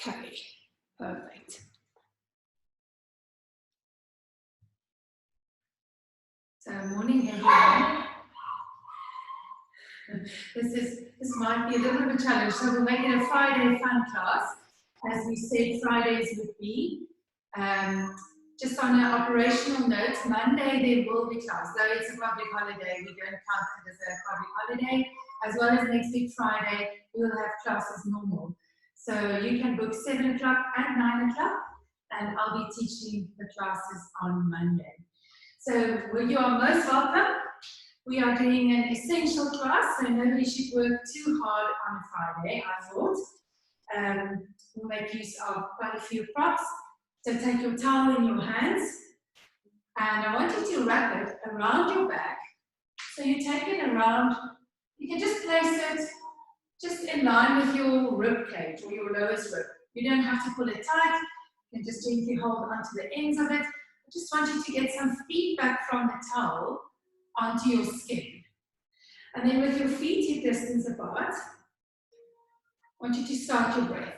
Okay, perfect. So morning everyone. This might be a little bit of a challenge, so we'll make it a Friday fun class. As we said, Fridays would be. Just on an operational note, Monday there will be class, though it's a public holiday, we don't count it as a public holiday, as well as next week Friday, we will have class as normal. So you can book 7 o'clock and 9 o'clock, and I'll be teaching the classes on Monday. So you are most welcome. We are doing an essential class, so nobody should work too hard on a Friday, I thought. We'll make use of quite a few props. So take your towel in your hands, and I want you to wrap it around your back. So you take it around, you can just place it just in line with your rib cage or your lowest rib. You don't have to pull it tight, you can just gently hold onto the ends of it. I just want you to get some feedback from the towel onto your skin. And then with your feet hip distance apart, I want you to start your breath.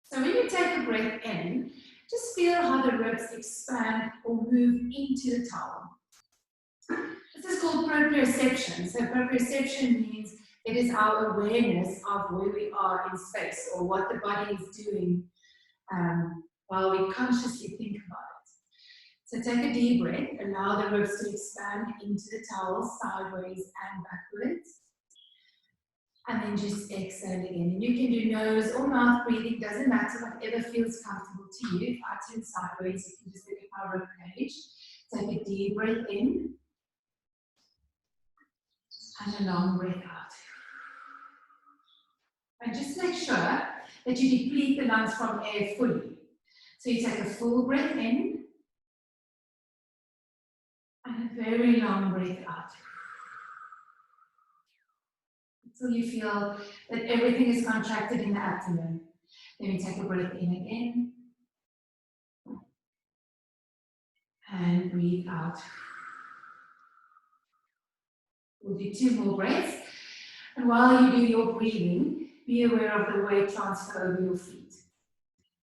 So when you take a breath in, just feel how the ribs expand or move into the towel. This is called proprioception. So proprioception means it is our awareness of where we are in space or what the body is doing while we consciously think about it. So take a deep breath, allow the ribs to expand into the towel sideways and backwards. And then just exhale again. And you can do nose or mouth breathing, doesn't matter, whatever feels comfortable to you. If I turn sideways, you can just look at my rib cage. Take a deep breath in. And a long breath out. And just make sure that you deplete the lungs from air fully. So you take a full breath in. And a very long breath out. Until you feel that everything is contracted in the abdomen. Then you take a breath in again. And breathe out. We'll do 2 more breaths. And while you do your breathing, be aware of the weight transfer over your feet.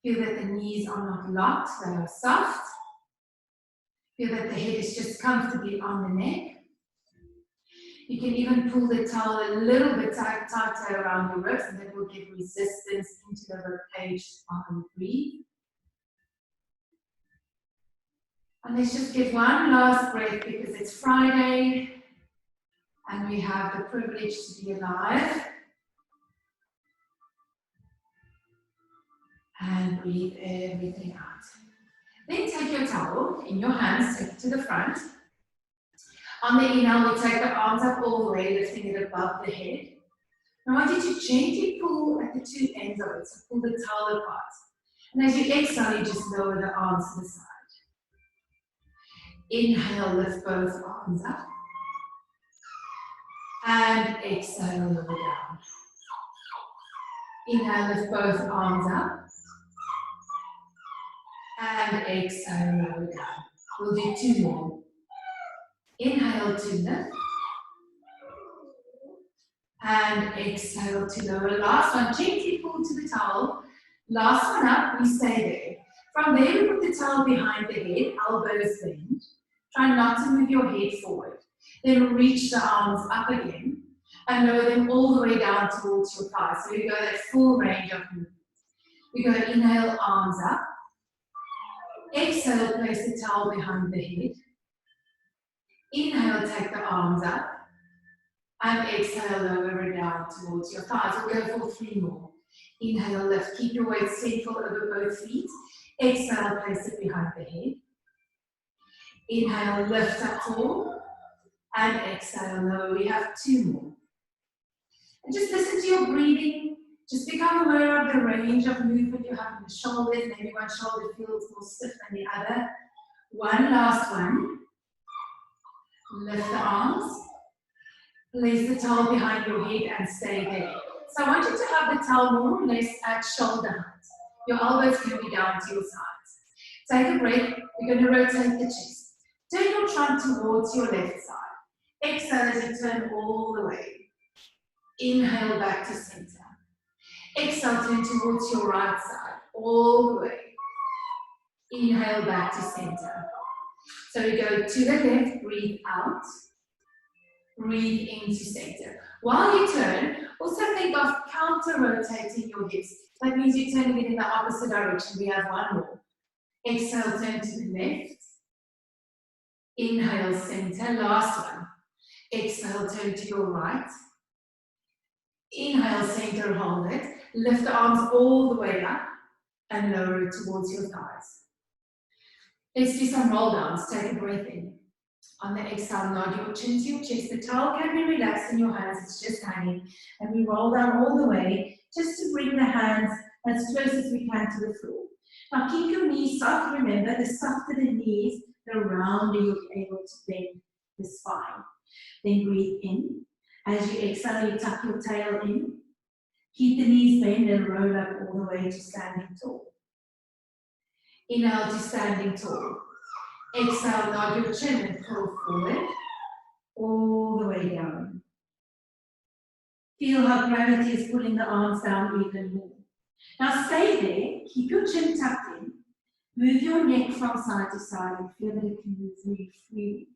Feel that the knees are not locked, they are soft. Feel that the head is just comfortably on the neck. You can even pull the towel a little bit tighter around your ribs, and that will give resistance into the rib cage while you breathe. And let's just get one last breath because it's Friday and we have the privilege to be alive. And breathe everything out. Then take your towel in your hands, take it to the front. On the inhale, we take the arms up all the way, lifting it above the head. I want you to gently pull at the 2 ends of it, so pull the towel apart. And as you exhale, you just lower the arms to the side. Inhale, lift both arms up. And exhale, lower down. Inhale, lift both arms up. And exhale, lower down. We'll do 2 more. Inhale to lift. And exhale to lower. Last one, gently pull to the towel. Last one up, we stay there. From there, we put the towel behind the head, elbows bend. Try not to move your head forward. Then reach the arms up again and lower them all the way down towards your thighs. So we go that full range of movement. We go inhale, arms up. Exhale, place the towel behind the head. Inhale, take the arms up. And exhale, lower it down towards your thighs. We'll go for 3 more. Inhale, lift. Keep your weight central over both feet. Exhale, place it behind the head. Inhale, lift up tall. And exhale, lower. We have 2 more. And just listen to your breathing. Just become aware of the range of movement you have in the shoulders. Maybe one shoulder feels more stiff than the other. One last one. Lift the arms. Place the towel behind your head and stay there. So I want you to have the towel more or less at shoulder height. Your elbows can be down to your sides. Take a breath. We're going to rotate the chest. Turn your trunk towards your left side. Exhale as you turn all the way. Inhale back to center. Exhale, turn towards your right side. all the way. Inhale back to center. So we go to the left, breathe out. Breathe into center. While you turn, also think of counter-rotating your hips. That means you're turning it in the opposite direction. We have one more. Exhale, turn to the left. Inhale, center. Last one. Exhale, turn to your right. Inhale, center, hold it. Lift the arms all the way up and lower it towards your thighs. Let's do some roll downs. Take a breath in. On the exhale, nod your chin to your chest. The towel can be relaxed in your hands, it's just hanging. And we roll down all the way, just to bring the hands as close as we can to the floor. Now keep your knees soft. Remember, the softer the knees, the rounder you'll be able to bend the spine. Then breathe in. As you exhale, you tuck your tail in. Keep the knees bent and roll up all the way to standing tall. Inhale to standing tall. Exhale, nod your chin and pull forward, all the way down. Feel how gravity is pulling the arms down even more. Now stay there, keep your chin tucked in, move your neck from side to side and feel that it can move really freely.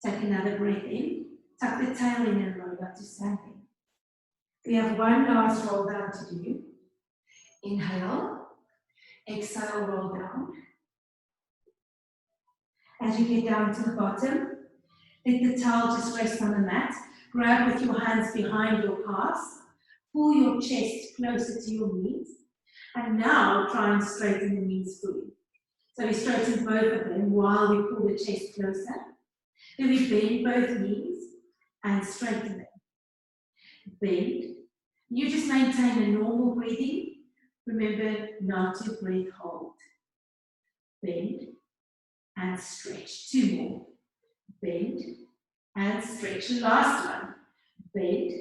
Take another breath in, tuck the tail in and roll up to standing. We have one last roll down to do. Inhale, exhale, roll down. As you get down to the bottom, let the towel just rest on the mat. Grab with your hands behind your calves. Pull your chest closer to your knees. And now try and straighten the knees fully. So we straighten both of them while we pull the chest closer. Then we bend both knees and straighten them. Bend. You just maintain a normal breathing. Remember not to breathe hold. Bend and stretch. Two more. Bend and stretch. Last one. Bend.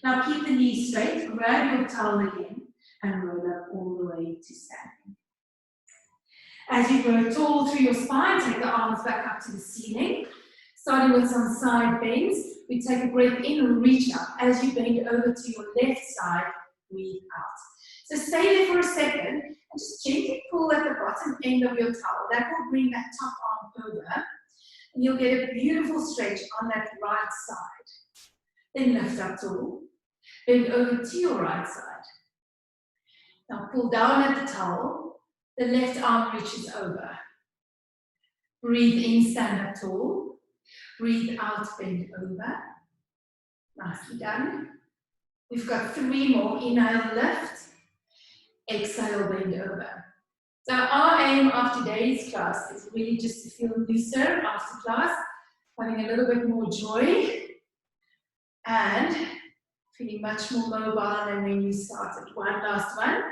Now keep the knees straight. Grab your towel again and roll up all the way to standing. As you grow tall through your spine, take the arms back up to the ceiling. Starting with some side bends, we take a breath in and reach up. As you bend over to your left side, breathe out. So stay there for a second and just gently pull at the bottom end of your towel. That will bring that top arm over and you'll get a beautiful stretch on that right side. Then lift up tall, bend over to your right side. Now pull down at the towel, the left arm reaches over. Breathe in, stand up tall. Breathe out, bend over. Nicely done. We've got 3 more. Inhale, lift. Exhale, bend over. So our aim of today's class is really just to feel looser after class, having a little bit more joy, and feeling much more mobile than when you started. One last one.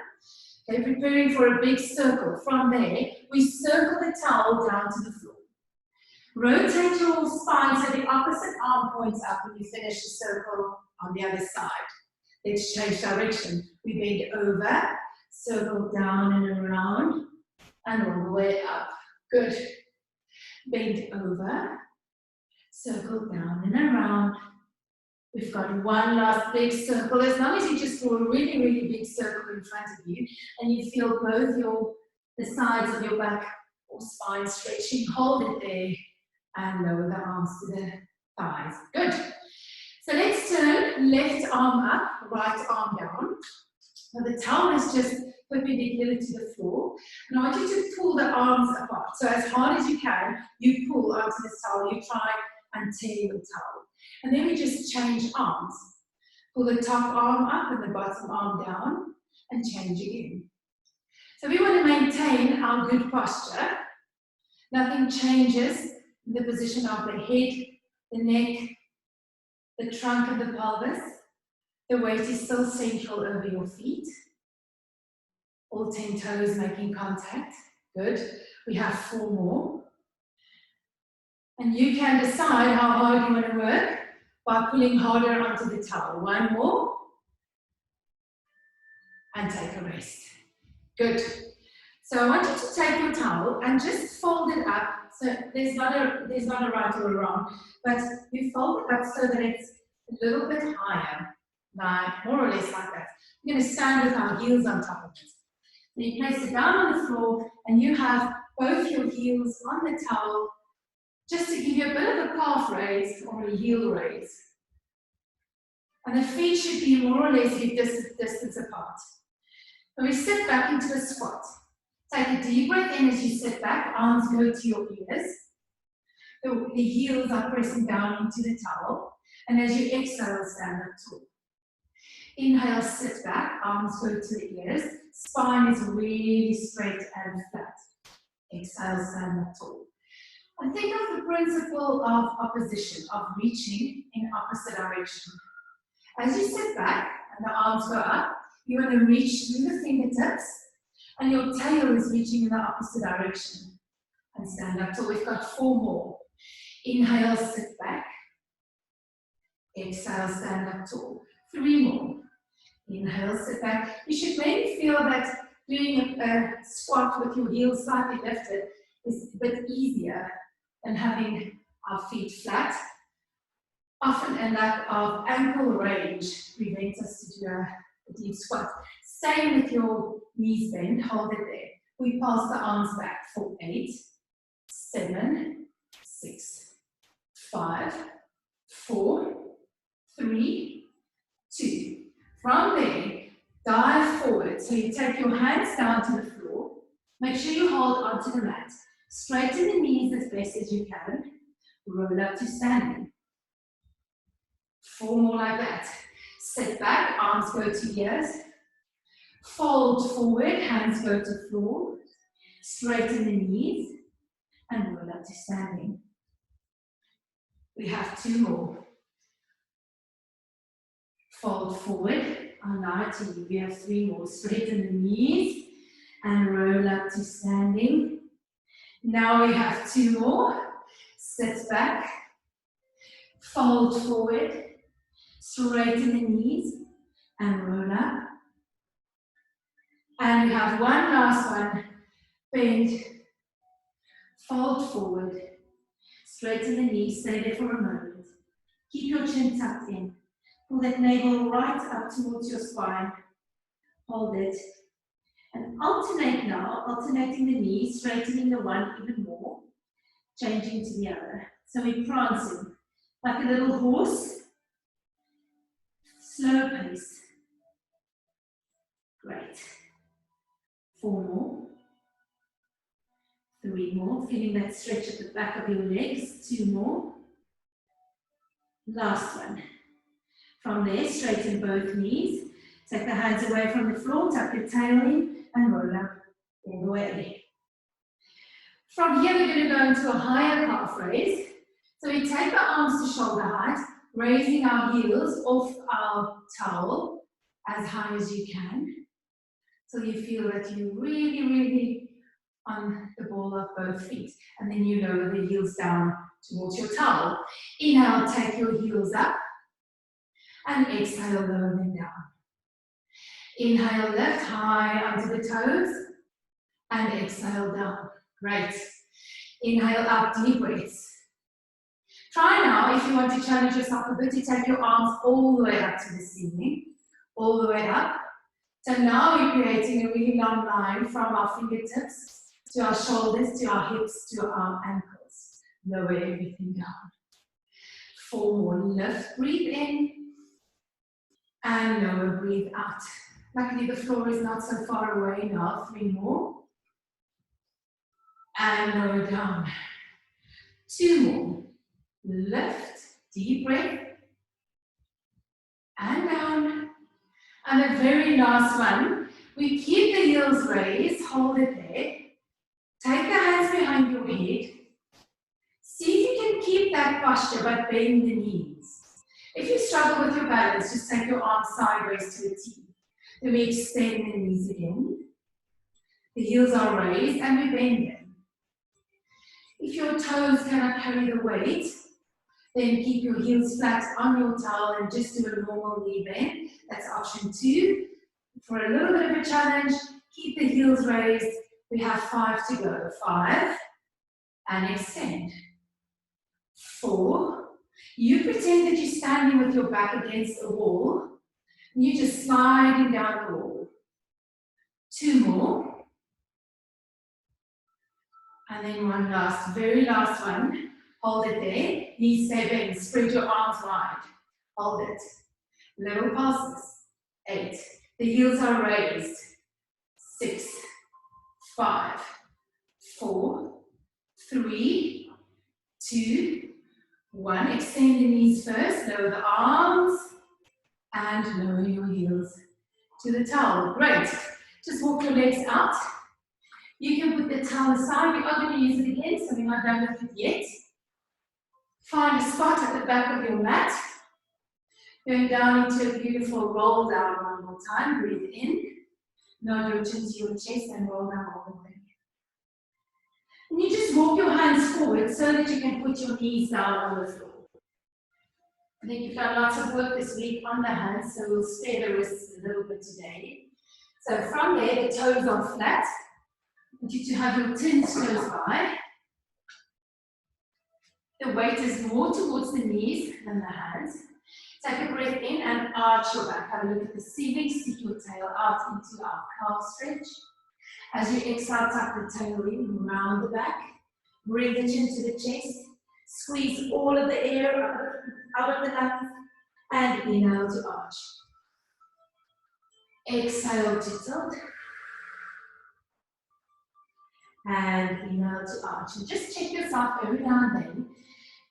Okay, preparing for a big circle. From there, we circle the towel down to the floor. Rotate your spine so the opposite arm points up when you finish the circle on the other side. Let's change direction. We bend over, circle down and around, and all the way up. Good. Bend over, circle down and around. We've got one last big circle. As long as you just draw a really, really big circle in front of you, and you feel both the sides of your back or spine stretching, hold it there. And lower the arms to the thighs. Good. So let's turn left arm up, right arm down. Now the towel is just perpendicular to the floor. And I want you to pull the arms apart. So as hard as you can, you pull onto the towel. You try and tear your towel. And then we just change arms. Pull the top arm up and the bottom arm down and change again. So we want to maintain our good posture. Nothing changes. The position of the head, the neck, the trunk and the pelvis. The weight is still central over your feet. All 10 toes making contact. Good. We have 4 more. And you can decide how hard you want to work by pulling harder onto the towel. 1 more. And take a rest. Good. So I want you to take your towel and just fold it up. So there's not a right or a wrong, but you fold it up so that it's a little bit higher, like more or less like that. We're going to stand with our heels on top of it. Then you place it down on the floor and you have both your heels on the towel just to give you a bit of a calf raise or a heel raise. And the feet should be more or less distance apart. When we sit back into a squat, take a deep breath in as you sit back, arms go to your ears. The heels are pressing down into the towel. And as you exhale, stand up tall. Inhale, sit back, arms go to the ears. Spine is really straight and flat. Exhale, stand up tall. And think of the principle of opposition, of reaching in opposite direction. As you sit back and the arms go up, you want to reach through the fingertips and your tail is reaching in the opposite direction. And stand up tall. We've got 4 more. Inhale, sit back. Exhale, stand up tall. 3 more. Inhale, sit back. You should maybe feel that doing a squat with your heels slightly lifted is a bit easier than having our feet flat. Often a lack of ankle range prevents us to do a deep squat. Stay with your knees bent, hold it there. We pass the arms back for 8, 7, 6, 5, 4, 3, 2. From there, dive forward. So you take your hands down to the floor. Make sure you hold onto the mat. Straighten the knees as best as you can. Roll up to standing. 4 more like that. Sit back, arms go to ears. Fold forward, hands go to floor. Straighten the knees and roll up to standing. We have 2 more. Fold forward, allow to you. We have 3 more. Straighten the knees and roll up to standing. Now we have 2 more. Sit back, fold forward, straighten the knees and roll up. And we have 1 last one. Bend, fold forward, straighten the knees, stay there for a moment. Keep your chin tucked in. Pull that navel right up towards your spine. Hold it. And alternate now, alternating the knees, straightening the one even more, changing to the other. So we're prancing like a little horse. Slow pace. Great. 4 more. 3 more. Feeling that stretch at the back of your legs. 2 more. Last one. From there, straighten both knees. Take the hands away from the floor, tuck your tail in, and roll up all the way. From here, we're going to go into a higher calf raise. So we take our arms to shoulder height, raising our heels off our towel as high as you can. So you feel that you're really, really on the ball of both feet. And then you lower the heels down towards your towel. Inhale, take your heels up. And exhale, lower them down. Inhale, lift high onto the toes. And exhale down. Great. Inhale up, deep breaths. Try now, if you want to challenge yourself a bit, to take your arms all the way up to the ceiling. All the way up. So now we're creating a really long line from our fingertips to our shoulders, to our hips, to our ankles. Lower everything down. 4 more. Lift, breathe in. And lower, breathe out. Luckily the floor is not so far away now. 3 more. And lower down. 2 more. Lift, deep breath. And down. And the very last one. We keep the heels raised, hold it there. Take the hands behind your head. See if you can keep that posture but bend the knees. If you struggle with your balance, just take your arms sideways to the T. Then we extend the knees again. The heels are raised and we bend them. If your toes cannot carry the weight, then keep your heels flat on your towel and just do a normal knee bend. That's option 2. For a little bit of a challenge, keep the heels raised. We have 5 to go. 5, and extend. 4. You pretend that you're standing with your back against a wall. And you just sliding down the wall. 2 more. And then one last, very last one. Hold it there. Knees stay bent. Spread your arms wide. Hold it. Level pulses. 8. The heels are raised. 6, 5, 4, 3, 2, 1. Extend the knees first. Lower the arms. And lower your heels to the towel. Great. Just walk your legs out. You can put the towel aside. We are going to use it again, so we're not done with it yet. Find a spot at the back of your mat. Going down into a beautiful roll down one more time. Breathe in. Nod your chin to your chest and roll down all the way. And you just walk your hands forward so that you can put your knees down on the floor. I think you've done lots of work this week on the hands, so we'll spare the wrists a little bit today. So from there, the toes are flat. I want you to have your tins close by. The weight is more towards the knees than the hands. Take a breath in and arch your back. Have a look at the ceiling. Stick your tail out into our calf stretch. As you exhale, tuck the tail in, round the back. Bring the chin to the chest. Squeeze all of the air out of the lungs. And inhale to arch. Exhale to tilt. And inhale to arch. And just check yourself every now and then.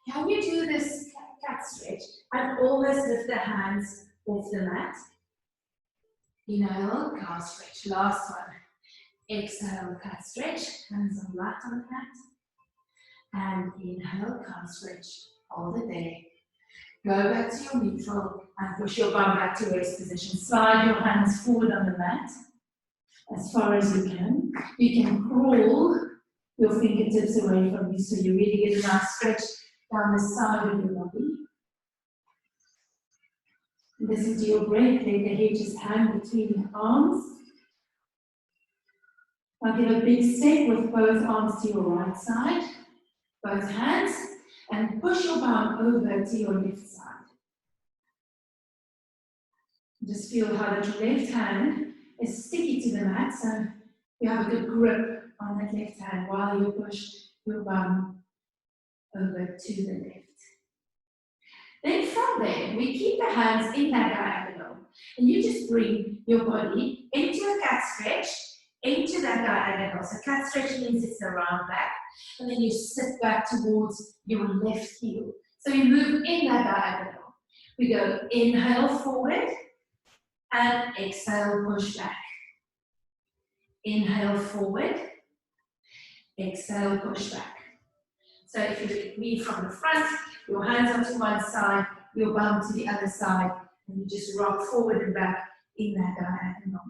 Can you do this cat stretch and almost lift the hands off the mat? Inhale, calf stretch. Last one. Exhale, cat stretch. Hands on flat on the mat. And inhale, calf stretch. Hold it there. Go back to your neutral and push your bum back to rest position. Slide your hands forward on the mat as far as you can. You can crawl your fingertips away from you so you really get a nice stretch down the side of your body. Listen to your breath. Let the head just hang between your arms. Now give a big step with both arms to your right side, both hands, and push your bum over to your left side. Just feel how the left hand is sticky to the mat, so you have a good grip on that left hand while you push your bum over to the left. Then from there, we keep the hands in that diagonal, and you just bring your body into a cat stretch, into that diagonal. So cat stretch means it's the round back, and then you sit back towards your left heel. So you move in that diagonal. We go inhale forward, and exhale, push back. Inhale forward, exhale, push back. So if you look at me from the front, your hands are to one side, your bum to the other side, and you just rock forward and back in that diagonal.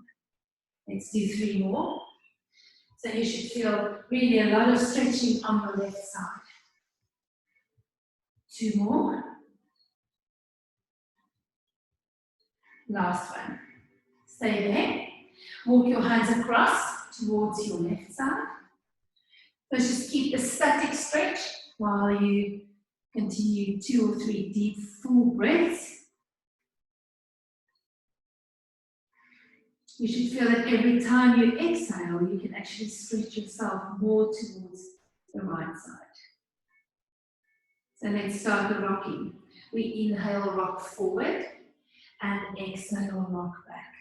Let's do 3 more. So you should feel really a lot of stretching on the left side. 2 more. Last one. Stay there. Walk your hands across towards your left side. Let's just keep the static stretch while you continue 2 or 3 deep, full breaths. You should feel that every time you exhale, you can actually stretch yourself more towards the right side. So let's start the rocking. We inhale, rock forward, and exhale, rock back.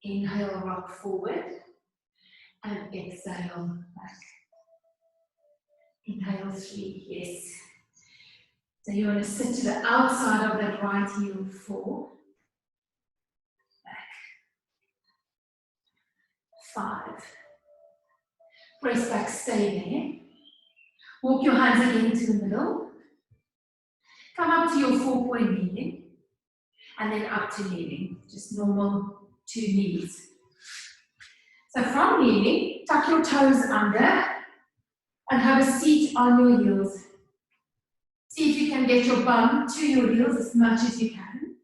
Inhale, rock forward, and exhale, back. Inhale, 3, yes. So you want to sit to the outside of that right heel, 4. Back. 5. Press back, stay there. Walk your hands again to the middle. Come up to your 4-point kneeling. And then up to kneeling. Just normal 2 knees. So from kneeling, tuck your toes under and have a seat on your heels. See if you can get your bum to your heels as much as you can.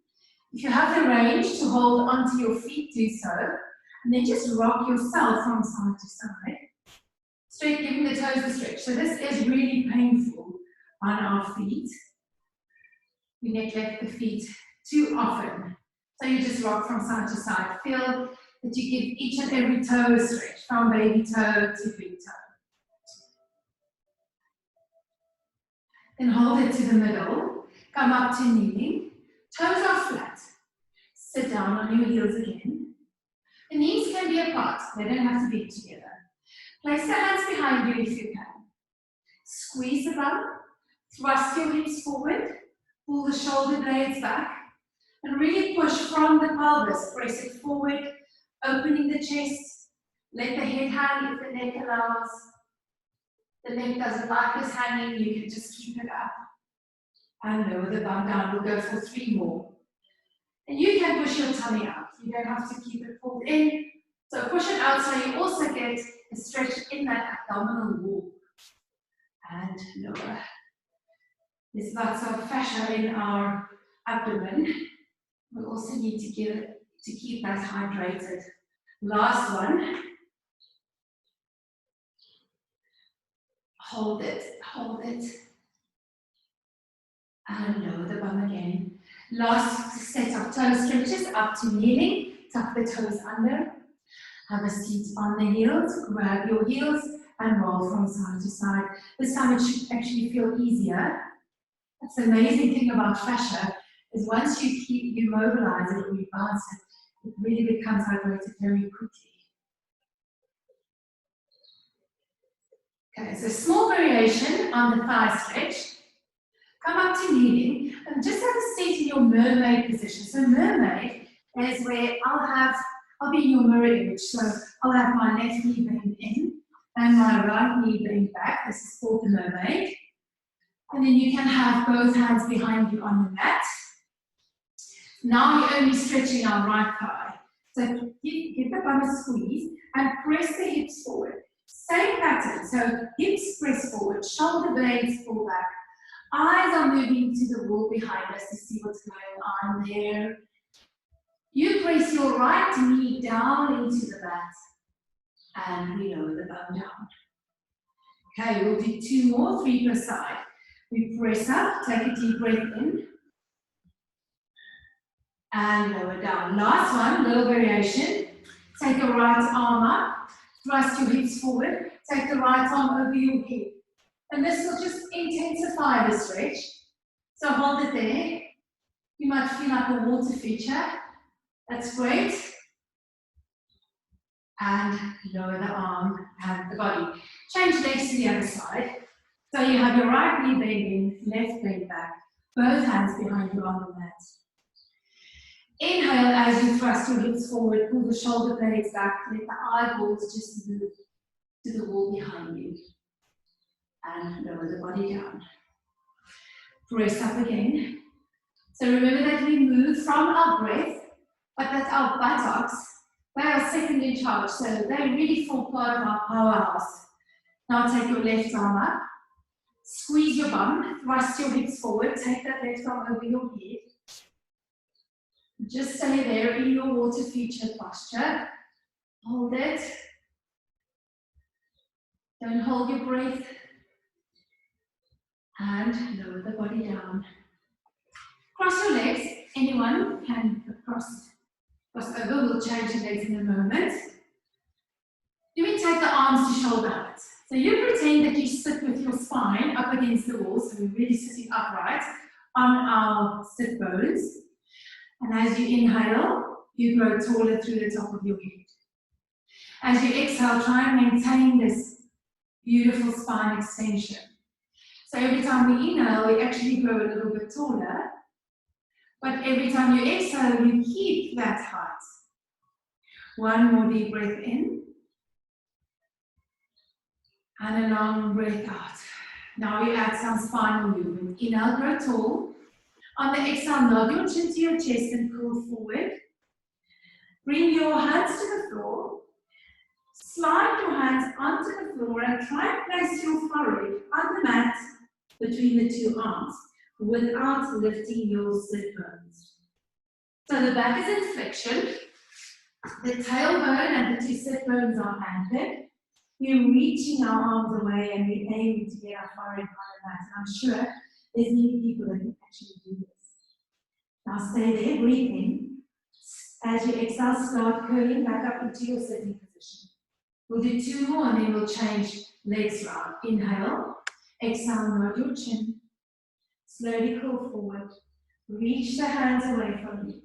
If you have the range to hold onto your feet, do so. And then just rock yourself from side to side. Straight, giving the toes a stretch. So this is really painful on our feet. We neglect the feet too often So you just rock from side to side. Feel that you give each and every toe a stretch, from baby toe to big toe. Then hold it to the middle, come up to kneeling, toes are flat. Sit down on your heels again. The knees can be apart, they don't have to be together. Place the hands behind you if you can. Squeeze the bum, thrust your hips forward, pull the shoulder blades back, and really push from the pelvis. Press it forward, opening the chest. Let the head hang if the neck allows. The neck doesn't like this hanging, you can just keep it up. And lower the bum down. We'll go for 3 more. And you can push your tummy out. You don't have to keep it pulled in. So push it out so you also get a stretch in that abdominal wall. And lower. There's lots of fascia in our abdomen. We also need to keep that hydrated. Last one. Hold it, and lower the bum again. Last set of toe stretches up to kneeling. Tuck the toes under. Have a seat on the heels. Grab your heels and roll from side to side. This time it should actually feel easier. That's the amazing thing about fascia, is once you mobilize it or you bounce it, it really becomes hydrated very quickly. Okay, so small variation on the thigh stretch. Come up to kneeling and just have a seat in your mermaid position. So mermaid is where I'll be in your mirror image. So I'll have my left knee bent in and my right knee bent back. This is called the mermaid. And then you can have both hands behind you on the mat. Now you're only stretching our right thigh. So give the bum a squeeze and press the hips forward. Same pattern, so hips press forward, shoulder blades pull back. Eyes are moving to the wall behind us to see what's going on there. You press your right knee down into the mat and we lower the bum down. Okay, we'll do 2 more, 3 per side. We press up, take a deep breath in and lower down. Last one, little variation. Take your right arm up, thrust your hips forward, take the right arm over your head. And this will just intensify the stretch. So hold it there. You might feel like a water feature. That's great. And lower the arm and the body. Change legs to the other side. So you have your right knee bent in, left bent back, both hands behind you on the mat. Inhale as you thrust your hips forward, pull the shoulder blades back, let the eyeballs just move to the wall behind you. And lower the body down. Press up again. So remember that we move from our breath, but that our buttocks, they are second in charge, so they really form part of our powerhouse. Now take your left arm up, squeeze your bum, thrust your hips forward, take that left arm over your head. Just stay there in your water feature posture. Hold it. Don't hold your breath. And lower the body down. Cross your legs. Anyone can cross over. We'll change the legs in a moment. Then we take the arms to shoulder height. So you pretend that you sit with your spine up against the wall, so we're really sitting upright on our sit bones. And as you inhale, you grow taller through the top of your head. As you exhale, try and maintain this beautiful spine extension. So every time we inhale, we actually grow a little bit taller. But every time you exhale, you keep that height. One more deep breath in. And a long breath out. Now we add some spinal movement. Inhale, grow tall. On the exhale, nod your chin to your chest and pull forward. Bring your hands to the floor. Slide your hands onto the floor and try and place your forehead on the mat between the 2 arms without lifting your sit bones. So the back is in flexion. The tailbone and the 2 sit bones are anchored. We're reaching our arms away and we're aiming to get our forehead on the mat. And I'm sure there's many people that can actually do this. Now stay there, breathe in. As you exhale, start curling back up into your sitting position. We'll do 2 more and then we'll change legs round. Inhale, exhale, nod your chin. Slowly curl forward. Reach the hands away from you.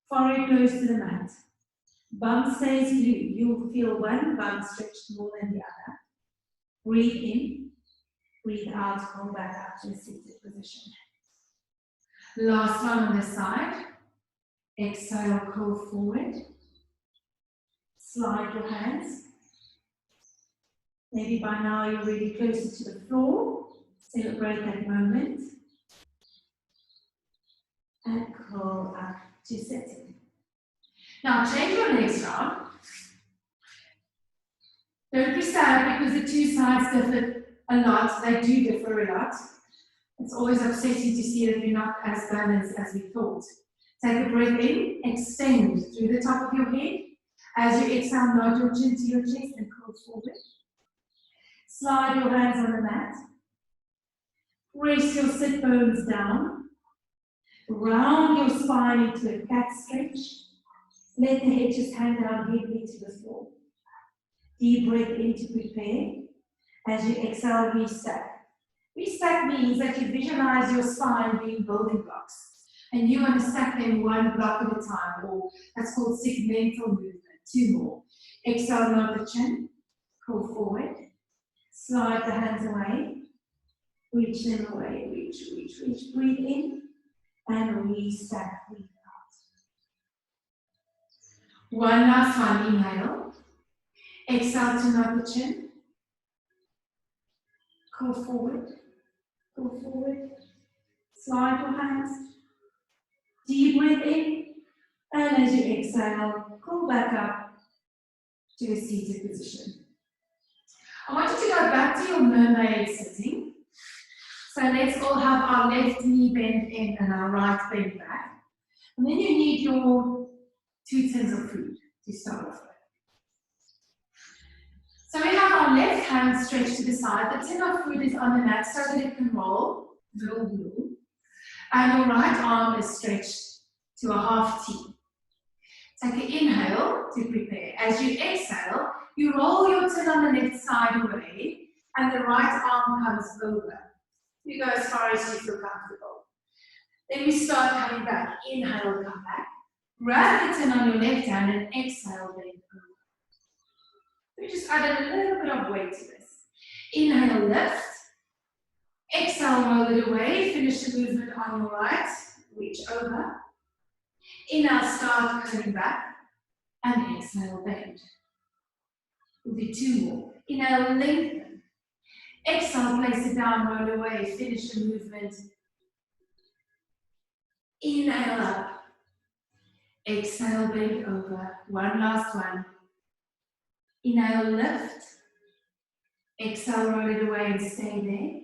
Forehead goes to the mat. Bum stays blue. You'll feel one bum stretched more than the other. Breathe in, breathe out, come back up to a seated position. Last one on this side. Exhale, curl forward. Slide your hands. Maybe by now you're really closer to the floor. Celebrate that moment. And curl up to sitting. Now change your legs round. Don't be sad because the 2 sides differ a lot. They do differ a lot. It's always upsetting to see that you're not as balanced as we thought. Take a breath in, extend through the top of your head. As you exhale, nod your chin to your chest and curl forward. Slide your hands on the mat. Press your sit bones down. Round your spine into a cat stretch. Let the head just hang down heavily to the floor. Deep breath in to prepare. As you exhale, restack. Restack means that you visualize your spine being building blocks. And you want to stack them 1 block at a time, or that's called segmental movement. 2 more. Exhale, nod the chin. Curl forward. Slide the hands away. Reach them away. Reach, reach, reach. Breathe in. And restack. Breathe out. One last one. Inhale. Exhale to nod the chin. Curl forward. Curl forward. Slide your hands. Deep breath in. And as you exhale, curl back up to a seated position. I want you to go back to your mermaid sitting. So let's all have our left knee bent in and our right bent back. And then you need your 2 tins of food to start off with. So we have our left hand stretched to the side. The tin of food is on the mat so that it can roll. And your right arm is stretched to a half T. Take an inhale to prepare. As you exhale, you roll your tin on the left side away, and the right arm comes over. You go as far as you feel comfortable. Then we start coming back. Inhale, come back. Grab the tin on your left hand and exhale, bend over. We just added a little bit of weight to this. Inhale, lift. Exhale, roll it away. Finish the movement on your right. Reach over. Inhale, start coming back. And exhale, bend. We'll do 2 more. Inhale, lengthen. Exhale, place it down, roll away. Finish the movement. Inhale up. Exhale, bend over. One last one. Inhale, lift. Exhale, roll it away and stay there.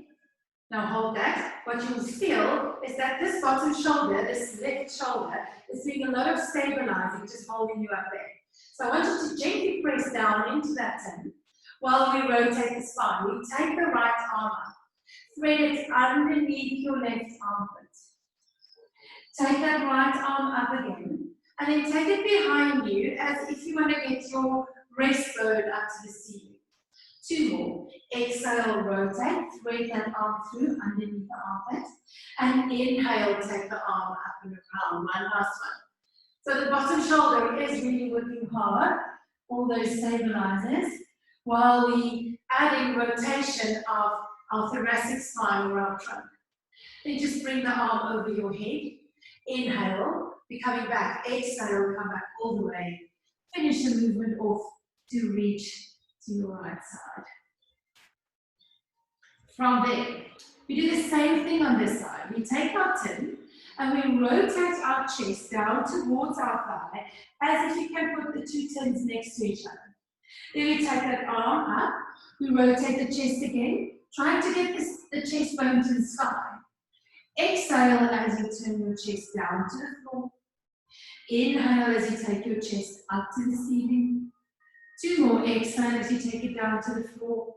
Now hold that. What you will feel is that this bottom shoulder, this left shoulder, is doing a lot of stabilizing, just holding you up there. So I want you to gently press down into that tin while we rotate the spine. We take the right arm up. Thread it underneath your left armpit. Take that right arm up again. And then take it behind you as if you want to get your breastbone up to the ceiling. 2 more. Exhale, rotate, thread that arm through underneath the armpit. And inhale, take the arm up and around. One last one. So the bottom shoulder is really working hard, all those stabilizers, while we adding rotation of our thoracic spine or our trunk. Then just bring the arm over your head. Inhale, be coming back. Exhale, come back all the way. Finish the movement off to reach to your right side. From there, we do the same thing on this side. We take our tin and we rotate our chest down towards our thigh as if you can put the 2 tins next to each other. Then we take that arm up, we rotate the chest again, trying to get the chest bone to the sky. Exhale as you turn your chest down to the floor. Inhale as you take your chest up to the ceiling. 2 more. Exhale as you take it down to the floor.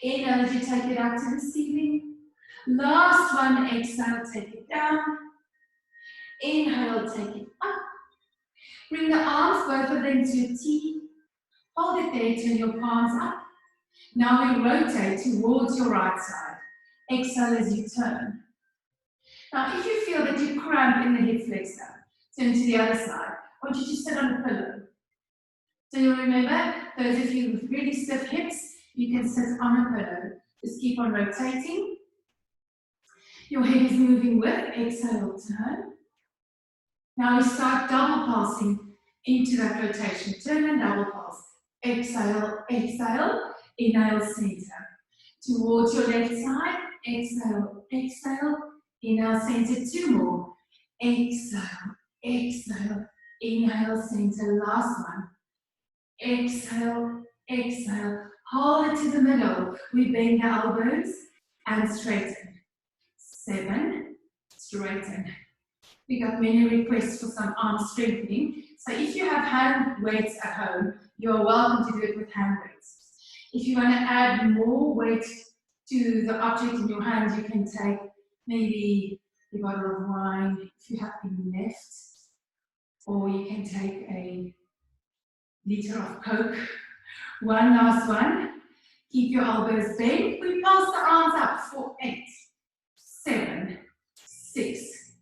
Inhale as you take it up to the ceiling. Last one. Exhale, take it down. Inhale, take it up. Bring the arms, both of them to a T. Hold it there, turn your palms up. Now we rotate towards your right side. Exhale as you turn. Now if you feel that you cramp in the hip flexor, turn to the other side. I want you to sit on a pillow. So you'll remember, those of you with really stiff hips, you can sit on a pillow. Just keep on rotating. Your head is moving with, exhale, turn. Now we start double pulsing into that rotation. Turn and double pulse. Exhale, exhale, inhale, center. Towards your left side, exhale, exhale, inhale, center, 2 more. Exhale, exhale, inhale, center, last one. Exhale, exhale, hold it to the middle. We bend the elbows and straighten. 7, straighten. We got many requests for some arm strengthening. So if you have hand weights at home, you're welcome to do it with hand weights. If you want to add more weight to the object in your hands, you can take maybe a bottle of wine if you have any left, or you can take a liter of Coke. One last one. Keep your elbows bent. We pulse the arms up for 8, 7, 6,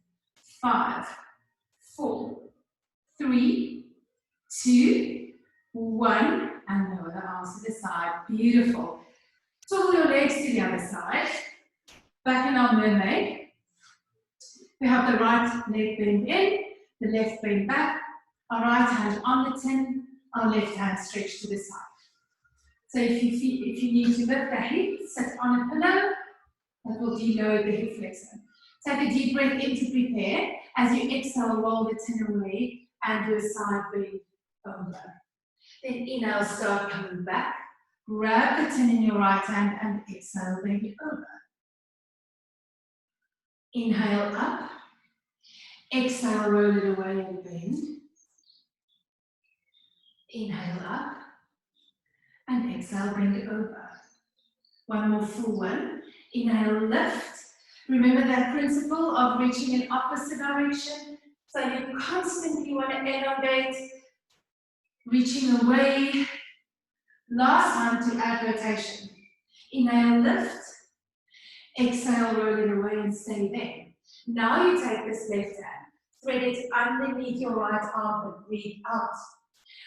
5, 4, 3, 2, 1, and lower the arms to the side. Beautiful. Pull your legs to the other side. Back in our mermaid. We have the right leg bend in, the left bend back, our right hand on the tin, our left hand stretched to the side. So if you need to lift the hip, sit on a pillow, that will deload the hip flexor. Take a deep breath in to prepare. As you exhale, roll the tin away and do a side bend over. Then inhale, start coming back. Grab the tin in your right hand and exhale, bring it over. Inhale up. Exhale, roll it away and bend. Inhale up. And exhale, bring it over. One more full one. Inhale, lift. Remember that principle of reaching in opposite direction. So you constantly want to elongate, reaching away. Last one to add rotation. Inhale, lift. Exhale, roll it away and stay there. Now you take this left hand, thread it underneath your right arm and breathe out.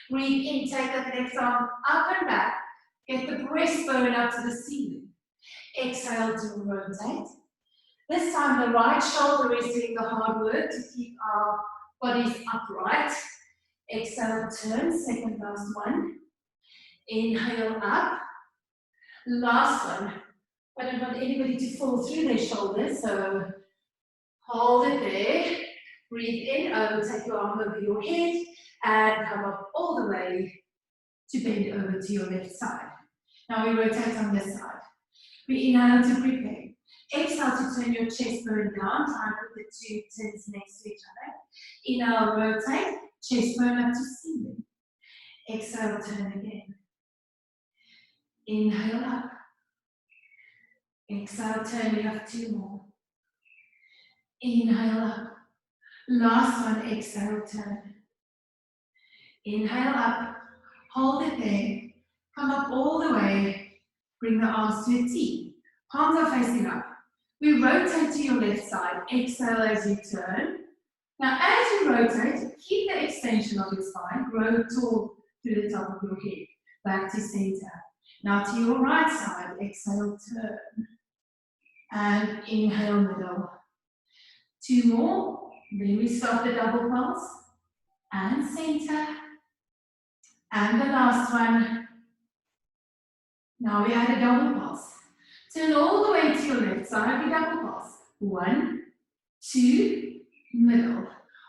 Breathe in, take that left arm up and back. Get the breastbone up to the ceiling. Exhale to rotate. This time the right shoulder is doing the hard work to keep our bodies upright. Exhale, turn, second last one. Inhale up. Last one. I don't want anybody to fall through their shoulders, so hold it there. Breathe in, take your arm over your head and come up all the way to bend over to your left side. Now we rotate on this side. We inhale to prepare. Exhale to turn your chest bone down. Try and put the 2 tins next to each other. Inhale, rotate. Chest bone up to ceiling. Exhale, turn again. Inhale up. Exhale, turn. We have 2 more. Inhale up. Last one, exhale, turn. Inhale up. Hold it there. Come up all the way. Bring the arms to a T. Palms are facing up. We rotate to your left side. Exhale as you turn. Now as you rotate, keep the extension of your spine. Grow tall to the top of your head. Back to center. Now to your right side. Exhale, turn. And inhale, middle. 2 more. Then we stop the double pulse. And center. And the last one. Now we add a double pulse. Turn all the way to your left side, we double pulse. 1, 2, middle.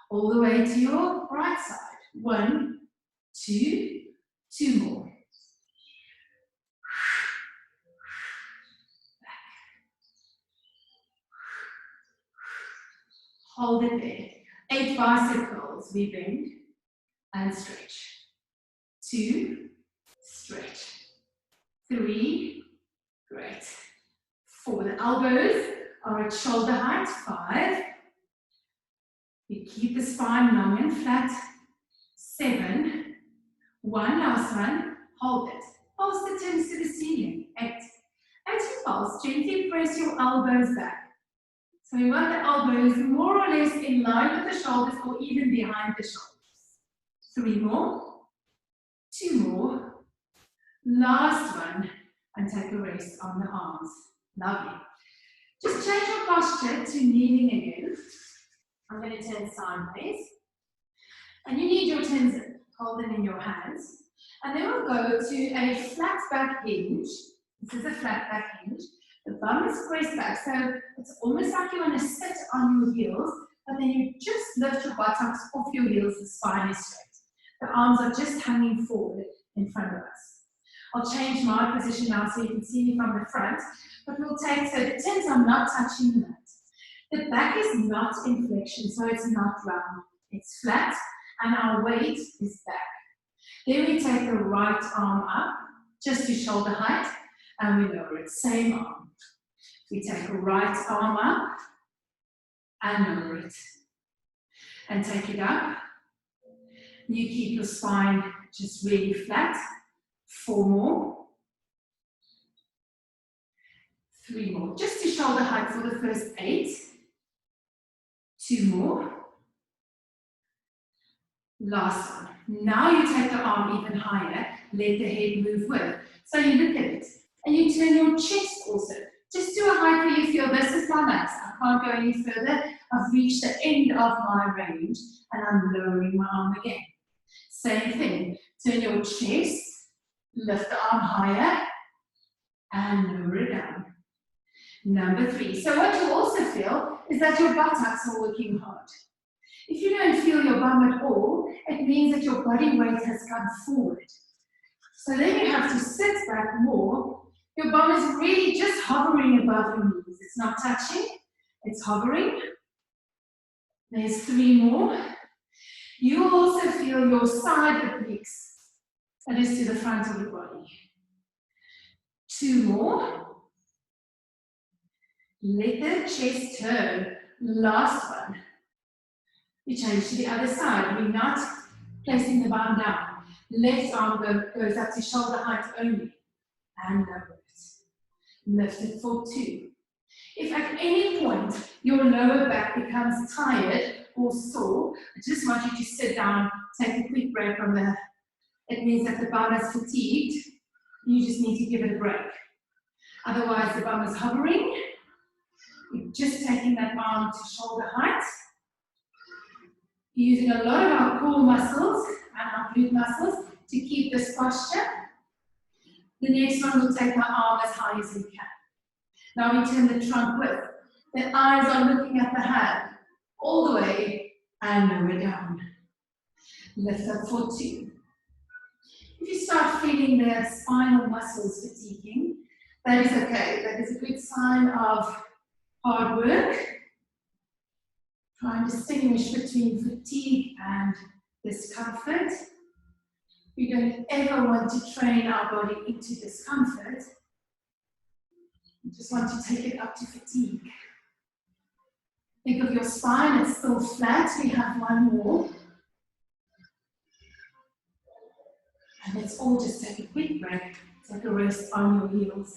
All the way to your right side. 1, 2, 2 more. Back. Hold it there. 8 bicep curls. We bend and stretch. 2, stretch. 3, great. 4, the elbows are at shoulder height. 5. We keep the spine long and flat. 7, one last one, hold it. Pulse the tins to the ceiling, 8. As you pulse, gently press your elbows back. So we want the elbows more or less in line with the shoulders or even behind the shoulders. 3 more, 2 more, last one, and take a rest on the arms. Lovely. Just change your posture to kneeling again. I'm going to turn sideways. And you need your tins, hold them in your hands. And then we'll go to a flat back hinge. This is a flat back hinge. The bum is pressed back, so it's almost like you want to sit on your heels, but then you just lift your buttocks off your heels, the spine is straight. The arms are just hanging forward in front of us. I'll change my position now so you can see me from the front, but we'll take, so the tins are not touching the mat. The back is not in flexion, so it's not round. It's flat, and our weight is back. Then we take the right arm up, just to shoulder height, and we lower it, same arm. We take a right arm up, and lower it. And take it up. You keep your spine just really flat. 4 more. 3 more, just to shoulder height for the first 8. 2 more. Last one. Now you take the arm even higher, let the head move with. So you look at it, and you turn your chest also. Just to a height where you feel this is my max. I can't go any further. I've reached the end of my range, and I'm lowering my arm again. Same thing. Turn your chest, lift the arm higher, and lower it down. Number 3. So what you also feel is that your buttocks are working hard. If you don't feel your bum at all, it means that your body weight has come forward. So then you have to sit back more. Your bum is really just hovering above your knees. It's not touching, it's hovering. There's 3 more. You will also feel your side obliques. That is to the front of your body. 2 more. Let the chest turn. Last one. We change to the other side. We're not placing the bum down. Left arm goes up to shoulder height only. And lower it. Lift it for 2. If at any point your lower back becomes tired or sore, I just want you to sit down, take a quick break from the, it means that the bum is fatigued. You just need to give it a break. Otherwise the bum is hovering. We're just taking that arm to shoulder height. Using a lot of our core muscles and our glute muscles to keep this posture. The next one, we'll take our arm as high as we can. Now we turn the trunk with. The eyes are looking at the hand, all the way, and lower down. Lift up for 2. If you start feeling the spinal muscles fatiguing, that is okay. That is a good sign of hard work. Try and distinguish between fatigue and discomfort. We don't ever want to train our body into discomfort. We just want to take it up to fatigue. Think of your spine, it's still flat. We have 1 more. And let's all just take a quick break, take a rest on your heels.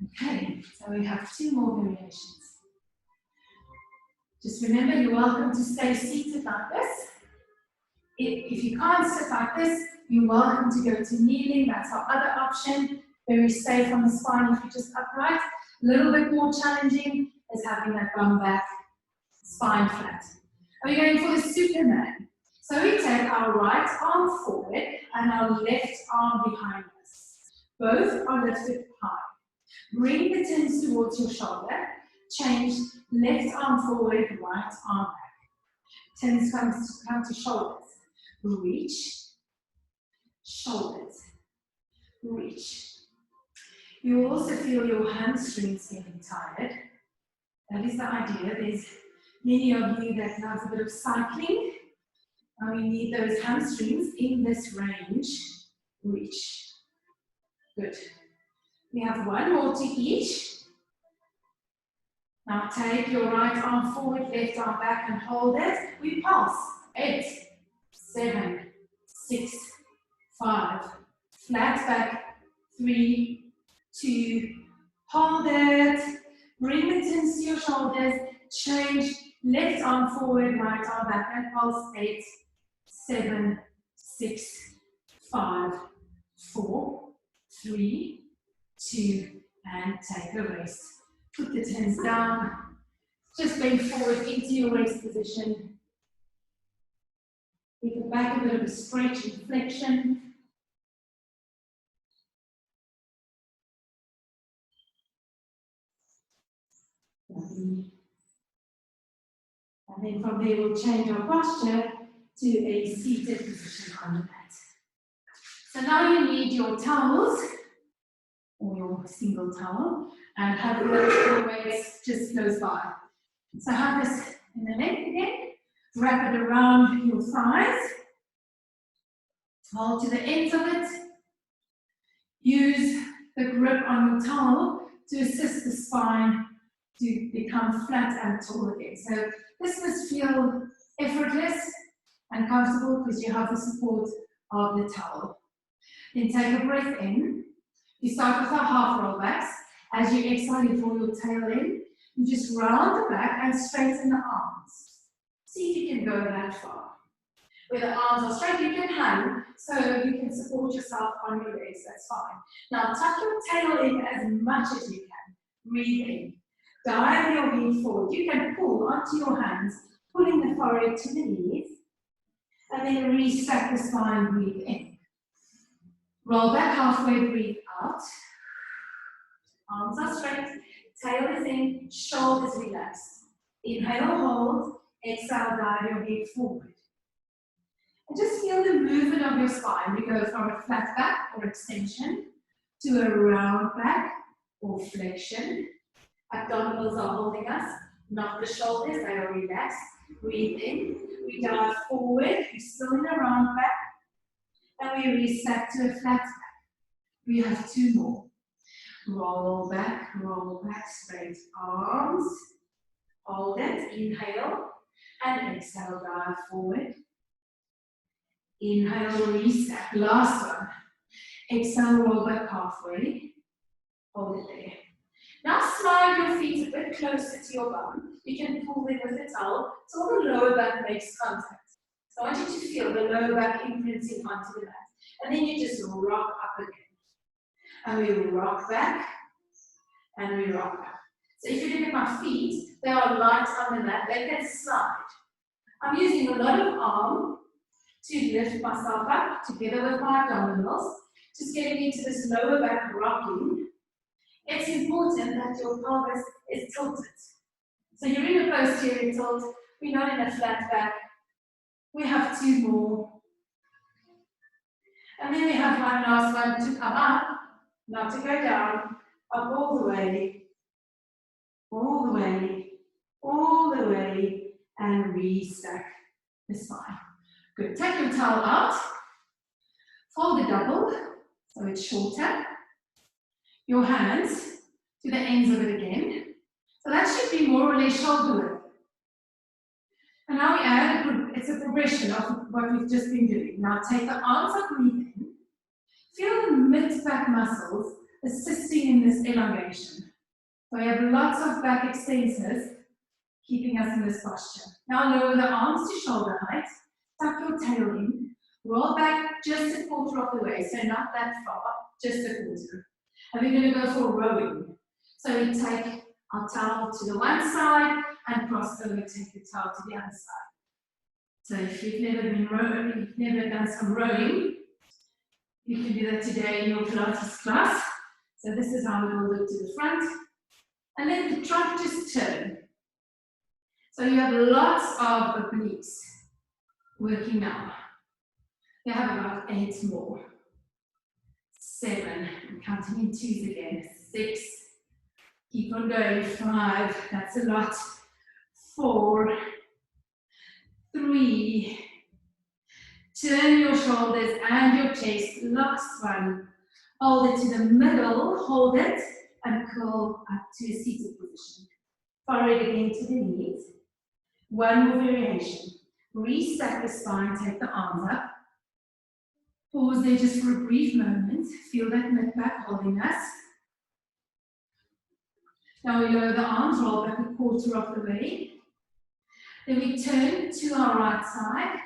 Okay, so we have 2 more variations. Just remember, you're welcome to stay seated like this. If you can't sit like this, you're welcome to go to kneeling. That's our other option. Very safe on the spine if you're just upright. A little bit more challenging is having that bum back, spine flat. Are we going for the Superman? So we take our right arm forward and our left arm behind us. Both are lifted high. Bring the tins towards your shoulder. Change left arm forward, right arm back. Tins come to shoulders. Reach, shoulders, reach. You also feel your hamstrings getting tired. That is the idea. There's many of you that love a bit of cycling. And we need those hamstrings in this range. Reach. Good. We have 1 more to each. Now take your right arm forward, left arm back and hold it. We pulse. 8, 7, 6, 5. Flat back, 3, 2. Hold it. Bring the tins to your shoulders. Change. Left arm forward, right arm back. And pulse. 8, 7, 6, 5, 4, 3, 2, and take a rest. Put the tins down. Just bend forward into your waist position. Give the back a bit of a stretch and flexion. Lovely. And then from there we'll change our posture to a seated position on the mat. So now you need your towels, or your single towel, and have those always just close by. So have this in the neck again, wrap it around your thighs, hold to the ends of it, use the grip on your towel to assist the spine to become flat and tall again. So this must feel effortless and comfortable because you have the support of the towel. Then take a breath in. You start with our half roll backs. As you exhale, you draw your tail in. You just round the back and straighten the arms. See if you can go that far. Where the arms are straight, you can hang, so you can support yourself on your legs, that's fine. Now tuck your tail in as much as you can. Breathe in. Dive your head forward. You can pull onto your hands, pulling the forehead to the knees, and then restack the spine, breathe in. Roll back halfway, breathe out. Arms are straight, tail is in, shoulders relaxed. Inhale, hold, exhale, dive your head forward. And just feel the movement of your spine. We go from a flat back or extension to a round back or flexion. Abdominals are holding us, not the shoulders, they are relaxed. Breathe in, we dive forward, we're still in a round back, and we reset to a flat back. We have 2 more. Roll back, straight arms. Hold it, inhale, and exhale, dive forward. Inhale, reset, last one. Exhale, roll back halfway. Hold it there. Now slide your feet a bit closer to your bum. You can pull them with the towel so the lower back makes contact. So I want you to feel the lower back imprinting onto the mat. And then you just rock up again. And we rock back, and we rock back. So if you look at my feet, they are light on the mat, they can slide. I'm using a lot of arm to lift myself up together with my abdominals, just getting into this lower back rocking. It's important that your pelvis is tilted. So you're in a posterior tilt, we're not in a flat back. We have 2 more. And then we have one last one to come up, not to go down, up all the way, all the way, all the way, and restack the spine. Good. Take your towel out, fold it double, so it's shorter. Your hands to the ends of it again. So that should be more or less shoulder width. And now we add, it's a progression of what we've just been doing. Now take the arms up, breathe in. Feel the mid-back muscles assisting in this elongation. So we have lots of back extensors keeping us in this posture. Now lower the arms to shoulder height, tuck your tail in, roll back just a quarter of the way, so not that far, just a quarter. And we're going to go for rowing. So we take our towel to the one side and cross over, take the towel to the other side. So if you've never been rowing, you've never done some rowing, you can do that today in your Pilates class. So this is how it will look to the front. And then try to just turn. So you have lots of obliques working now. You have about 8 more. 7, I'm counting in 2s again. 6, keep on going. 5, that's a lot. 4, 3, turn your shoulders and your chest. Last one. Hold it to the middle, hold it, and curl up to a seated position. Forehead again to the knees. One more variation. Restack the spine, take the arms up. Pause there just for a brief moment. Feel that mid back holding us. Now we lower the arms, roll back a quarter of the way. Then we turn to our right side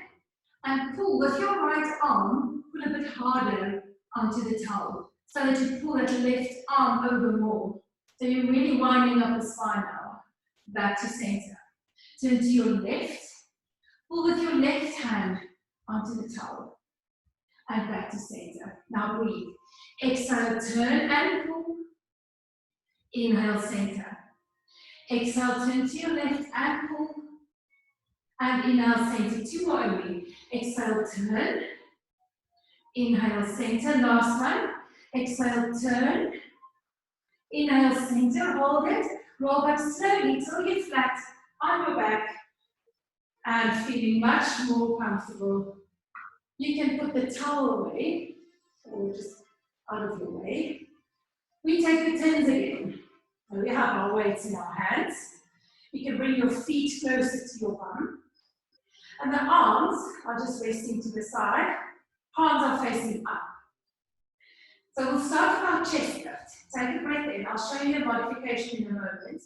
and pull with your right arm, pull a bit harder onto the towel so that you pull that left arm over more. So you're really winding up the spine now. Back to center. Turn to your left. Pull with your left hand onto the towel. And back to center. Now breathe. Exhale, turn and pull. Inhale, center. Exhale, turn to your left and pull. And inhale, center. Two more only. Exhale, turn. Inhale, center. Last one. Exhale, turn. Inhale, center. Hold it. Roll back slowly till you're flat on your back. And feeling much more comfortable. You can put the towel away, or just out of your way. We take the tins again. So we have our weights in our hands. You can bring your feet closer to your bum. And the arms are just resting to the side. Palms are facing up. So we'll start with our chest lift. Take a breath in. I'll show you the modification in a moment.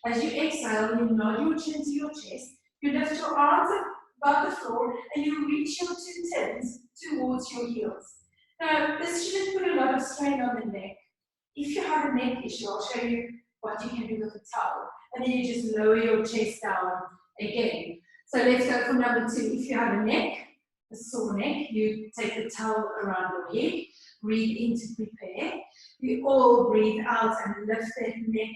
As you exhale, you nod your chin to your chest. You lift your arms above the floor and you reach your two tins towards your heels. Now, this shouldn't put a lot of strain on the neck. If you have a neck issue, I'll show you what you can do with a towel. And then you just lower your chest down again. So let's go for number 2. If you have a neck, a sore neck, you take the towel around your head, breathe in to prepare. We all breathe out and lift that neck,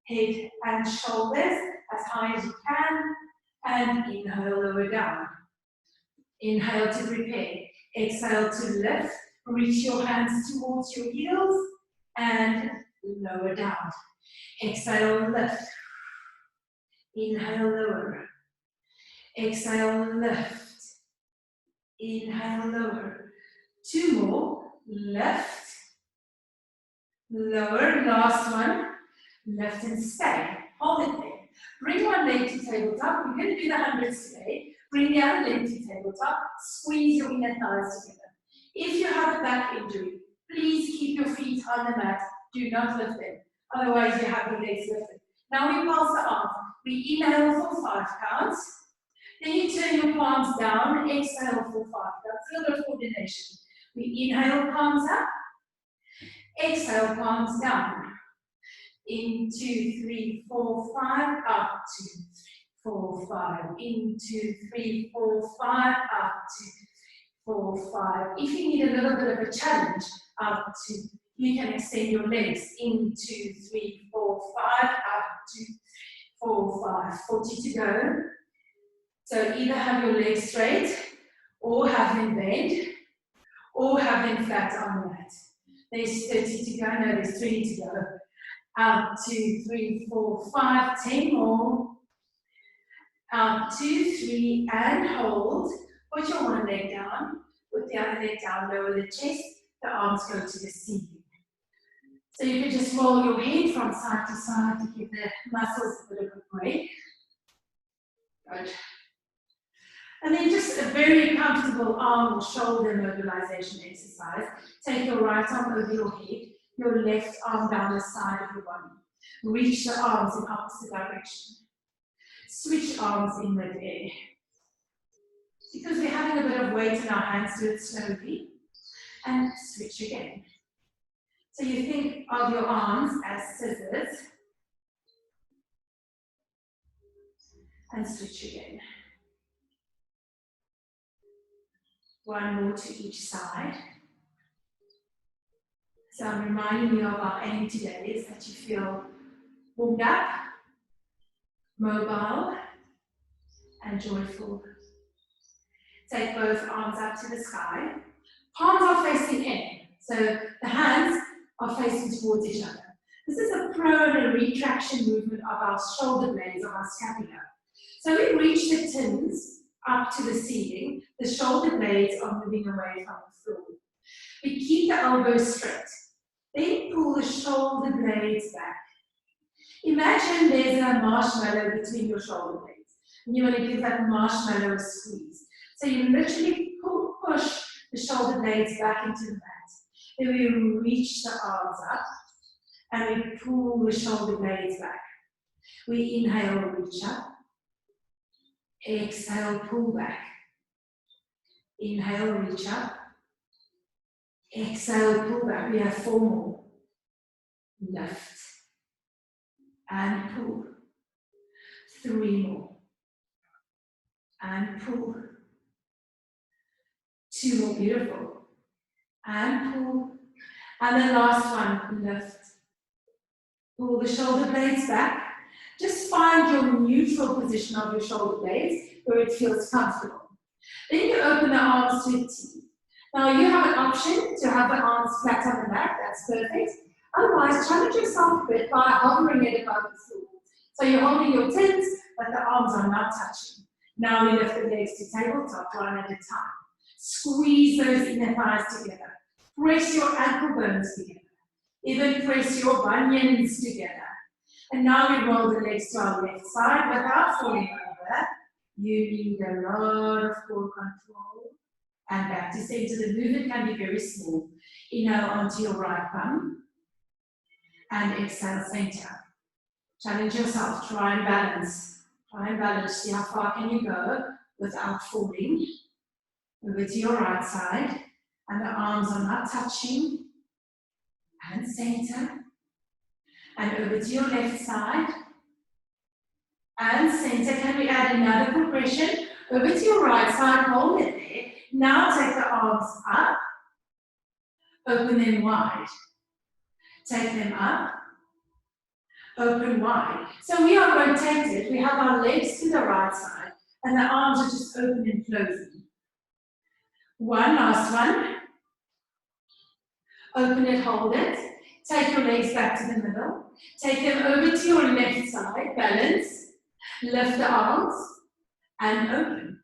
head and shoulders as high as you can. And inhale, lower down. Inhale to prepare. Exhale to lift. Reach your hands towards your heels and lower down. Exhale, lift. Inhale, lower. Exhale, lift. Inhale, lower. 2 more. Lift. Lower. Last one. Lift and stay. Hold it there. Bring one leg to tabletop. We're going to do the hundreds today. Bring the other leg to tabletop. Squeeze your inner thighs together. If you have a back injury, please keep your feet on the mat. Do not lift them. Otherwise, you have your legs lifted. Now we pulse the arms. We inhale for 5 counts. Then you turn your palms down. Exhale for 5 counts. A little bit of coordination. We inhale, palms up. Exhale, palms down. In 2, 3, 4, 5, up 2, 3, 4, 5. In 2, 3, 4, 5, up 2, 4, 5. If you need a little bit of a challenge, up 2. You can extend your legs. In 2, 3, 4, 5, up 2, 4, 5. 40 to go. So either have your legs straight, or have them bent, or have them flat on the mat. There's 30 to go. No, there's 20 to go. Out, 2, 3, 4, 5, 10 more. Out, 2, 3, and hold. Put your one leg down. Put the other leg down. Lower the chest. The arms go to the ceiling. So you can just roll your head from side to side to give the muscles a bit of a break. Good. And then just a very comfortable arm or shoulder mobilization exercise. Take your right arm over your head. Your left arm down the side of your body. Reach the arms in opposite direction. Switch arms in mid-air. Because we're having a bit of weight in our hands, do it slowly. And switch again. So you think of your arms as scissors. And switch again. One more to each side. So I'm reminding you of our aim today is that you feel warmed up, mobile, and joyful. Take both arms up to the sky. Palms are facing in. So the hands are facing towards each other. This is a pro and a retraction movement of our shoulder blades, of our scapula. So we reach the tins up to the ceiling. The shoulder blades are moving away from the floor. We keep the elbows straight. Then pull the shoulder blades back. Imagine there's a marshmallow between your shoulder blades. And you want to give that marshmallow a squeeze. So you literally push the shoulder blades back into the mat. Then we reach the arms up and we pull the shoulder blades back. We inhale, reach up. Exhale, pull back. Inhale, reach up. Exhale, pull back. We have 4 more. Lift. And pull. 3 more. And pull. 2 more, beautiful. And pull. And the last one, lift. Pull the shoulder blades back. Just find your neutral position of your shoulder blades where it feels comfortable. Then you open the arms to a T. Now you have an option to have the arms flat on the mat, that's perfect. Otherwise, challenge yourself a bit by hovering it above the floor. So you're holding your tins, but the arms are not touching. Now we lift the legs to tabletop, one at a time. Squeeze those inner thighs together. Press your ankle bones together. Even press your bunions together. And now we roll the legs to our left side without falling over. You need a lot of core control. And back to center. The movement can be very small. Inhale onto your right bum. And exhale center. Challenge yourself. Try and balance. Try and balance. See how far can you go without falling. Over to your right side. And the arms are not touching. And center. And over to your left side. And center. Can we add another progression? Over to your right side. Hold it there. Now take the arms up. Open them wide. Take them up. Open wide. So we are rotated. We have our legs to the right side. And the arms are just open and closing. One last one. Open it, hold it. Take your legs back to the middle. Take them over to your left side. Balance. Lift the arms. And open.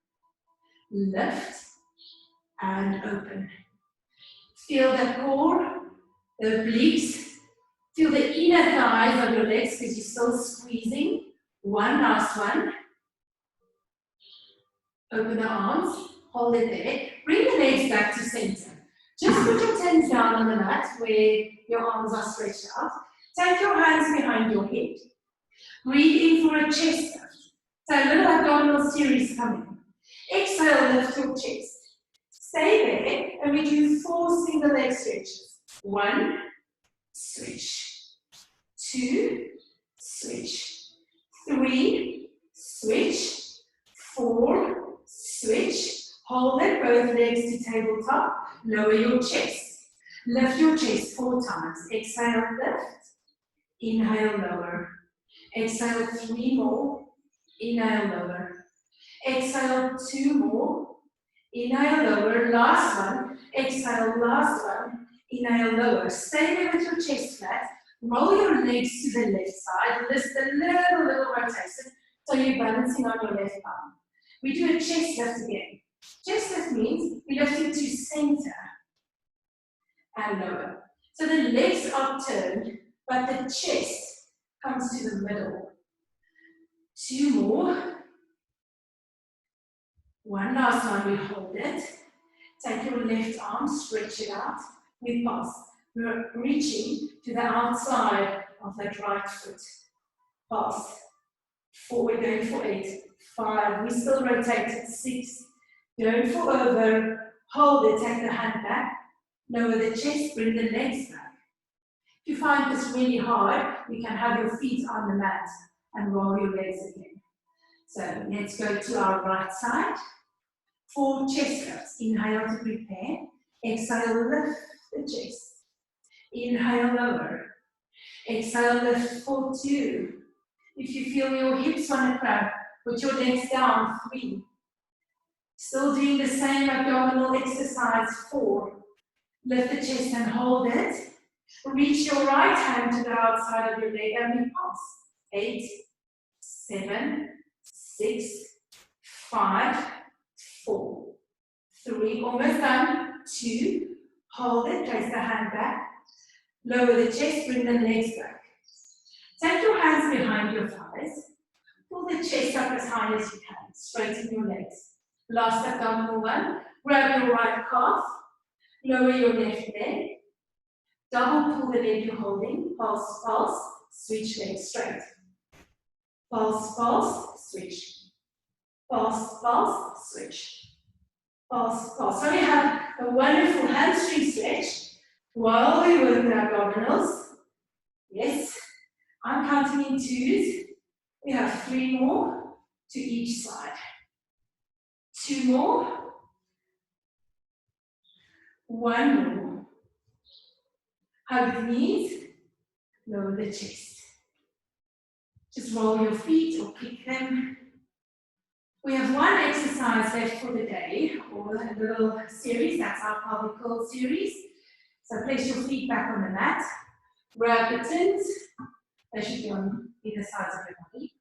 Lift. And open. Feel the core, the obliques. Feel the inner thighs of your legs because you're still squeezing. One last one. Open the arms. Hold it there. Bring the legs back to center. Just put your hands down on the mat where your arms are stretched out. Take your hands behind your head. Breathe in for a chest lift. So a little abdominal series coming. Exhale, lift your chest. Stay there, and we do 4 single leg stretches. 1, switch. 2, switch. 3, switch. 4, switch. Hold it, both legs to tabletop. Lower your chest. Lift your chest 4 times. Exhale, lift. Inhale, lower. Exhale, 3 more. Inhale, lower. Exhale, 2 more. Inhale, lower. Last one. Exhale, last one. Inhale, lower. Stay there with your chest flat. Roll your legs to the left side. Lift a little rotation so you're balancing on your left arm. We do a chest lift again. Chest lift means we lift it to center and lower. So the legs are turned, but the chest comes to the middle. 2 more. One last one, we hold it. Take your left arm, stretch it out. We pass. We're reaching to the outside of that right foot. Pass. 4, we're going for 8. 5, we still rotate it. 6, don't fall over. Hold it, take the hand back. Lower the chest, bring the legs back. If you find this really hard, you can have your feet on the mat and roll your legs again. So let's go to our right side. 4 chest lifts. Inhale to prepare. Exhale, lift the chest. Inhale, lower. Exhale, lift for 2. If you feel your hips want to cramp, put your legs down. 3. Still doing the same abdominal exercise. 4. Lift the chest and hold it. Reach your right hand to the outside of your leg and we pass. 8, 7, 6, 5, 4, 3, almost done. 2, hold it, place the hand back. Lower the chest, bring the legs back. Take your hands behind your thighs. Pull the chest up as high as you can. Straighten your legs. Last abdominal one. Grab your right calf. Lower your left leg. Double pull the leg you're holding. Pulse, pulse. Switch legs straight. Pulse, pulse. Switch. Pulse, pulse. Switch. Pulse, pulse. So we have a wonderful hamstring stretch while we work the abdominals. Yes. I'm counting in twos. We have 3 more to each side. 2 more. 1 more. Hug the knees, lower the chest. Just roll your feet or kick them. We have 1 exercise left for the day, or a little series. That's our pelvic curl series. So place your feet back on the mat. Grab the tins. They should be on either sides of your body.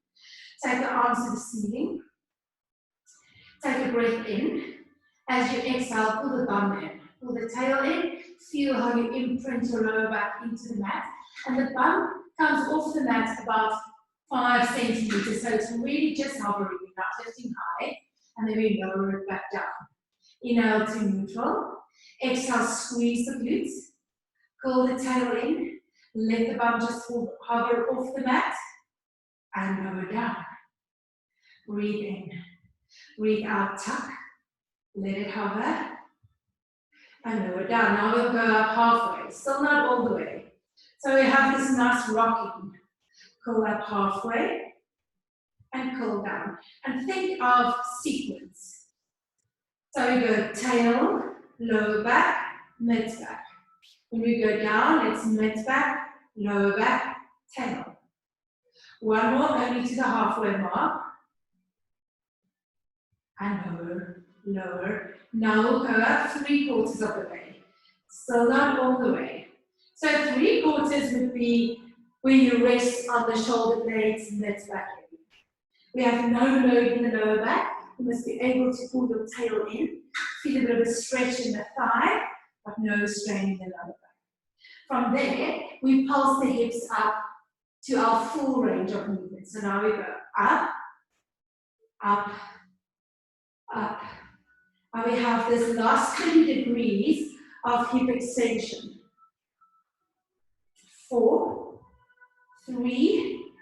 Take the arms to the ceiling. Take a breath in. As you exhale, pull the bum in. Pull the tail in. Feel how you imprint your lower back into the mat. And the bum comes off the mat about 5 centimeters. So it's really just hovering, not lifting high. And then we lower it back down. Inhale to neutral. Exhale, squeeze the glutes. Pull the tail in. Let the bum just hover off the mat. And lower down. Breathe in. Breathe out, tuck. Let it hover. And lower down. Now we'll go up halfway. Still not all the way. So we have this nice rocking. Curl up halfway. And curl down. And think of sequence. So we go tail, lower back, mid back. When we go down, it's mid back, lower back, tail. 1 more, only to the halfway mark. And lower, lower. Now we'll go up 3/4 of the way. Still not all the way. So 3/4 would be where you rest on the shoulder blades, mid back. We have no load in the lower back. You must be able to pull your tail in. Feel a bit of a stretch in the thigh, but no strain in the lower back. From there, we pulse the hips up to our full range of movement. So now we go up, up, up. And we have this last 30 degrees of hip extension. 4, 3,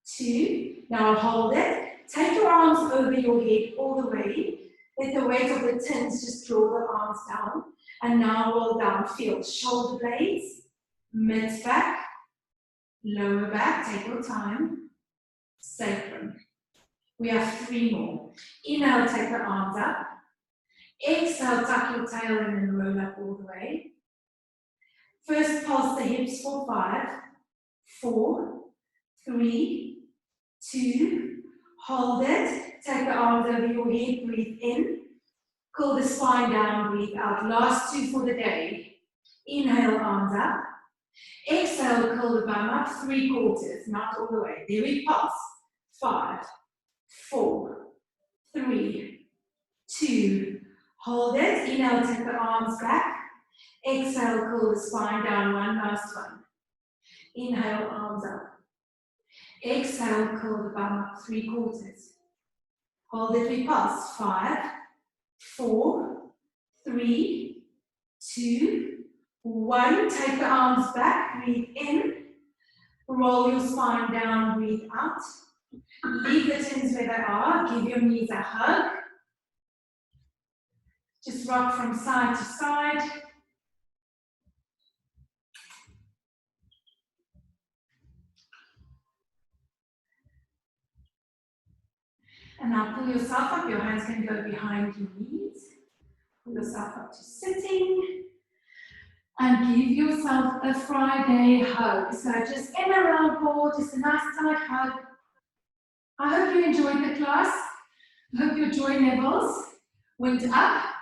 2. Now hold it. Take your arms over your head all the way. Let the weight of the tins just draw the arms down. And now roll down. Feel shoulder blades, mid back, lower back. Take your time. Sacrum. We have 3 more. Inhale, take the arms up. Exhale, tuck your tail in and roll up all the way. First, pulse the hips for 5, 4, 3, 2. Hold it. Take the arms over your head. Breathe in. Curl the spine down. Breathe out. Last 2 for the day. Inhale, arms up. Exhale, curl the bum up. 3/4, not all the way. There we pulse. 5, 4, 3, 2. Hold it. Inhale, take the arms back. Exhale, curl the spine down. 1 last one. Inhale, arms up. Exhale, curl the bum up. 3/4. Hold it. We pulse. 5, 4, 3, 2, 1. Take the arms back. Breathe in. Roll your spine down. Breathe out. Leave the tins where they are. Give your knees a hug. Just rock from side to side. And now pull yourself up. Your hands can go behind your knees. Pull yourself up to sitting. And give yourself a Friday hug. So just in a round ball, just a nice tight hug. I hope you enjoyed the class. I hope your joy levels went up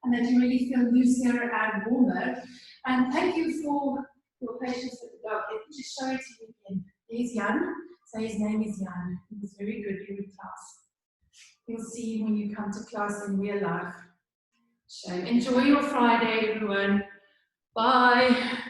and that you really feel looser and warmer. And thank you for your patience with the dog. Let me just show it to you again. Here's Jan. So his name is Jan. He was very good during class. You'll see him when you come to class in real life. So enjoy your Friday, everyone. Bye.